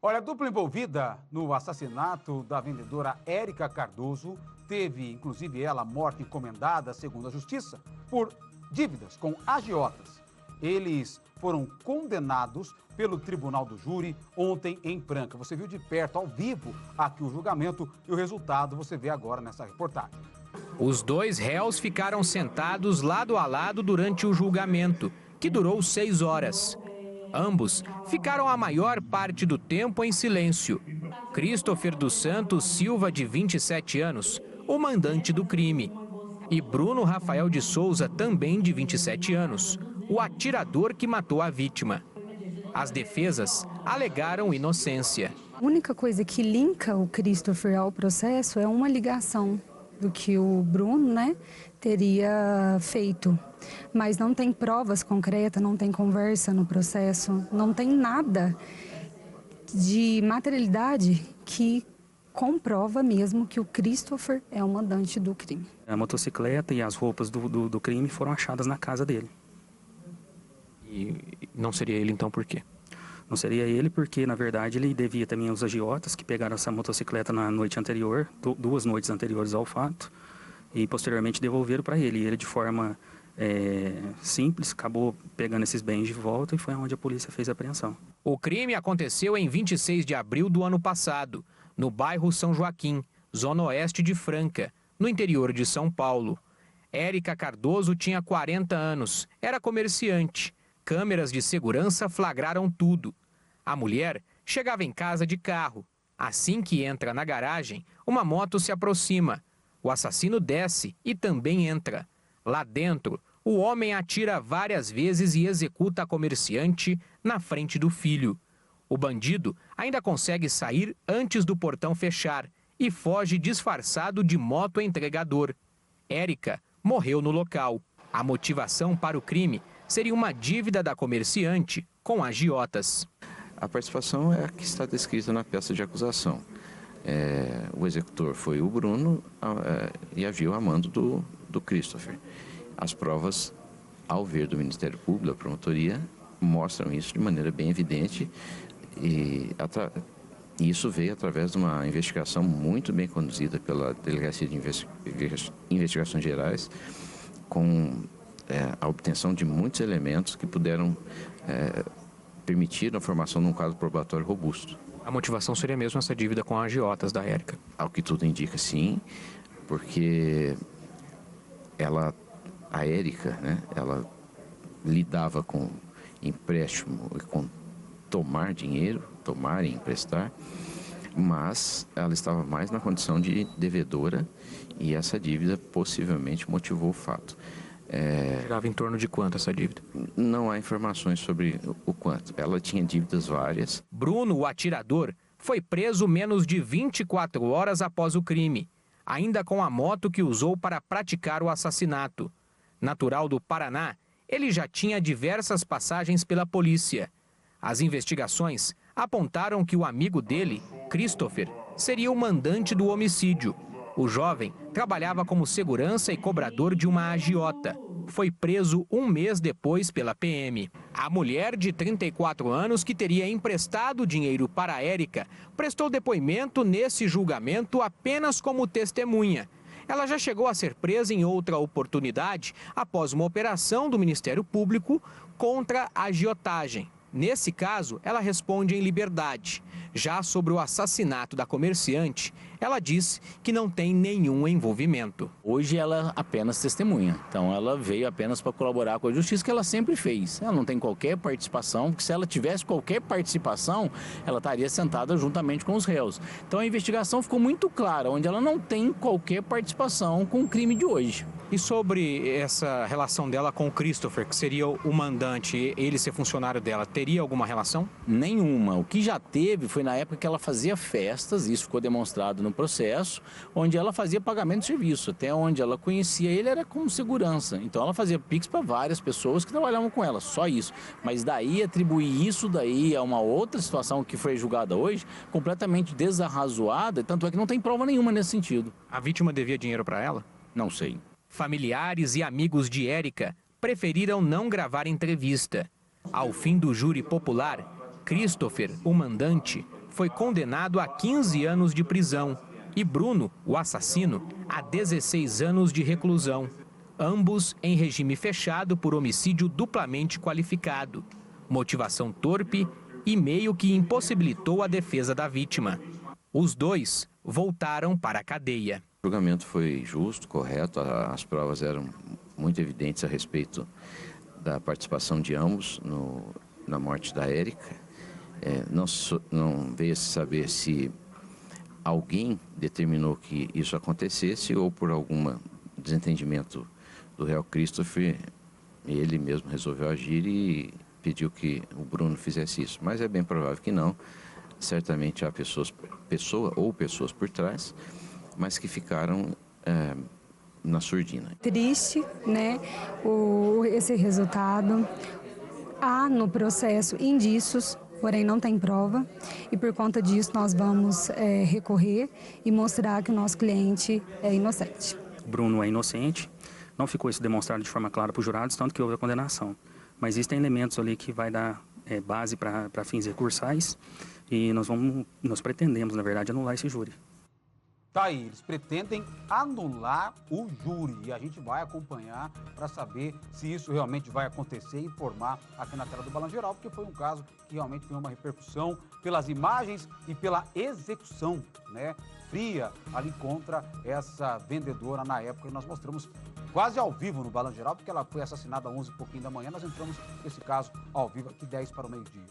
Olha, a dupla envolvida no assassinato da vendedora Érica Cardoso teve, inclusive ela, morte encomendada, segundo a Justiça, por dívidas com agiotas. Eles foram condenados pelo Tribunal do Júri ontem em Franca. Você viu de perto, ao vivo, aqui o julgamento e o resultado você vê agora nessa reportagem. Os dois réus ficaram sentados lado a lado durante o julgamento, que durou 6 horas. Ambos ficaram a maior parte do tempo em silêncio. Christopher dos Santos Silva, de 27 anos, o mandante do crime. E Bruno Rafael de Souza, também de 27 anos, o atirador que matou a vítima. As defesas alegaram inocência. A única coisa que linka o Christopher ao processo é uma ligação do que o Bruno, teria feito. Mas não tem provas concretas, não tem conversa no processo, não tem nada de materialidade que comprova mesmo que o Christopher é o mandante do crime. A motocicleta e as roupas do crime foram achadas na casa dele. E não seria ele então por quê? Não seria ele porque, na verdade, ele devia também aos agiotas que pegaram essa motocicleta na noite anterior, 2 noites anteriores ao fato, e posteriormente devolveram para ele. E ele, de forma simples, acabou pegando esses bens de volta e foi onde a polícia fez a apreensão. O crime aconteceu em 26 de abril do ano passado, no bairro São Joaquim, zona oeste de Franca, no interior de São Paulo. Érica Cardoso tinha 40 anos, era comerciante. Câmeras de segurança flagraram tudo. A mulher chegava em casa de carro. Assim que entra na garagem, uma moto se aproxima. O assassino desce e também entra. Lá dentro, o homem atira várias vezes e executa a comerciante na frente do filho. O bandido ainda consegue sair antes do portão fechar e foge disfarçado de moto entregador. Érica morreu no local. A motivação para o crime seria uma dívida da comerciante com agiotas. A participação é a que está descrita na peça de acusação. O executor foi o Bruno e agiu a mando do Christopher. As provas, ao ver do Ministério Público, da promotoria, mostram isso de maneira bem evidente e isso veio através de uma investigação muito bem conduzida pela Delegacia de Investigações Gerais, com a obtenção de muitos elementos que puderam permitir a formação de um quadro probatório robusto. A motivação seria mesmo essa dívida com agiotas da Érica? Ao que tudo indica, sim, porque a Érica, ela lidava com empréstimo e com tomar dinheiro, tomar e emprestar, mas ela estava mais na condição de devedora e essa dívida possivelmente motivou o fato. Girava em torno de quanto essa dívida? Não há informações sobre o quanto. Ela tinha dívidas várias. Bruno, o atirador, foi preso menos de 24 horas após o crime, ainda com a moto que usou para praticar o assassinato. Natural do Paraná, ele já tinha diversas passagens pela polícia. As investigações apontaram que o amigo dele, Christopher, seria o mandante do homicídio. O jovem trabalhava como segurança e cobrador de uma agiota. Foi preso 1 mês depois pela PM. A mulher de 34 anos, que teria emprestado dinheiro para a Érica, prestou depoimento nesse julgamento apenas como testemunha. Ela já chegou a ser presa em outra oportunidade após uma operação do Ministério Público contra a agiotagem. Nesse caso, ela responde em liberdade. Já sobre o assassinato da comerciante, ela diz que não tem nenhum envolvimento. Hoje ela apenas testemunha, então ela veio apenas para colaborar com a justiça, que ela sempre fez. Ela não tem qualquer participação, porque se ela tivesse qualquer participação, ela estaria sentada juntamente com os réus. Então a investigação ficou muito clara, onde ela não tem qualquer participação com o crime de hoje. E sobre essa relação dela com o Christopher, que seria o mandante, ele ser funcionário dela, teria alguma relação? Nenhuma. O que já teve foi na época que ela fazia festas, isso ficou demonstrado no processo, onde ela fazia pagamento de serviço. Até onde ela conhecia ele era como segurança. Então ela fazia Pix para várias pessoas que trabalhavam com ela, só isso. Mas daí atribuir isso daí a uma outra situação que foi julgada hoje, completamente desarrazoada, tanto é que não tem prova nenhuma nesse sentido. A vítima devia dinheiro para ela? Não sei. Familiares e amigos de Érica preferiram não gravar entrevista. Ao fim do júri popular, Christopher, o mandante, foi condenado a 15 anos de prisão e Bruno, o assassino, a 16 anos de reclusão. Ambos em regime fechado por homicídio duplamente qualificado, motivação torpe e meio que impossibilitou a defesa da vítima. Os dois voltaram para a cadeia. O julgamento foi justo, correto, as provas eram muito evidentes a respeito da participação de ambos na morte da Érica. Não veio a se saber se alguém determinou que isso acontecesse ou por algum desentendimento do réu Christopher, ele mesmo resolveu agir e pediu que o Bruno fizesse isso. Mas é bem provável que não. Certamente há pessoas por trás, mas que ficaram na surdina. Triste, né, esse resultado. Há no processo indícios, porém não tem prova, e por conta disso nós vamos recorrer e mostrar que o nosso cliente é inocente. O Bruno é inocente, não ficou isso demonstrado de forma clara para os jurados, tanto que houve a condenação. Mas existem elementos ali que vai dar base para fins recursais e nós pretendemos, na verdade, anular esse júri. Tá aí, eles pretendem anular o júri e a gente vai acompanhar para saber se isso realmente vai acontecer e informar aqui na tela do Balanço Geral, porque foi um caso que realmente ganhou uma repercussão pelas imagens e pela execução, né, fria ali contra essa vendedora na época, e nós mostramos quase ao vivo no Balanço Geral, porque ela foi assassinada às 11h e pouquinho da manhã. Nós entramos nesse caso ao vivo aqui 10 para o meio-dia.